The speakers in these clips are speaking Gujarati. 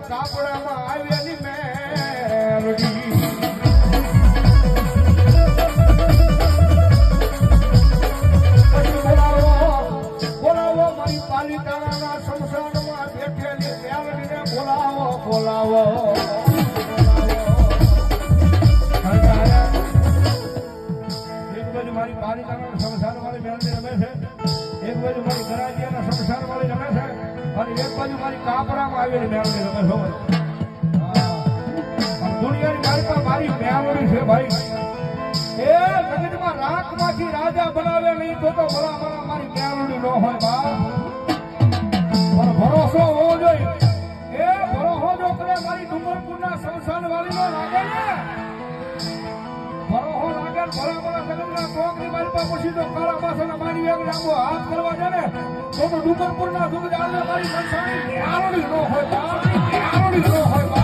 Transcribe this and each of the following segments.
કાપડામાં આવેલી મેરડી બોલાવો મારી પાલિતાણાના શમશાનમાં બેઠેલી મેરડીને બોલાવો બોલાવો એક બાજુ મારી પાલિતાણાના શમશાન વાળી મેરડી રમે છે, એક બાજુ મારી ગરાજીયાના શમશાન વાળી રમે છે અને એક બાજુ મારી કાપડામાં આવેલી મેરડી રમે છે. દુનિયાની મારી પાસે મારી મેરડી છે ભાઈ. એ જગતમાં રાખમાંથી રાજા બનાવે નહીં તો ભલા ભલા મારી મેરડી ન હોય બા. પણ ભરોસો હોવો જોઈએ. એ ભરોસો જો કરે મારી ડુંગરપુરના શમશાન વાળી નો લાગે ને ભરોસો લાગે ભલા ભલા જગતના કોકની મારી પાસે પૂછી તો કાળા બાસના મારી એક લાંબો હાથ કરવા છે ને તો ડુંગરપુરના દુગદારને મારી શમશાની મેરડી ન હોય બા. મેરડી ન હોય બા.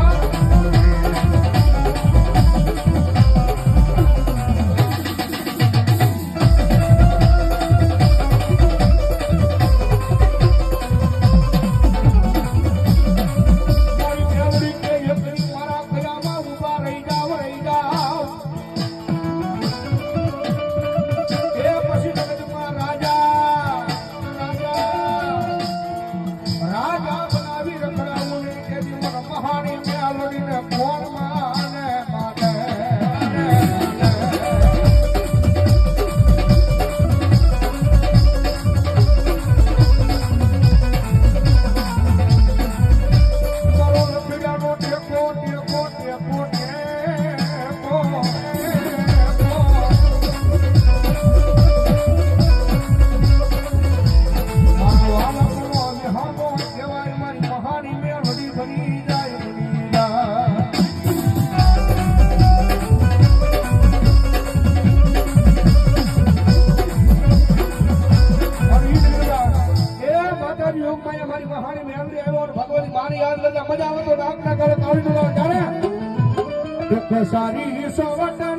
સારી સવટ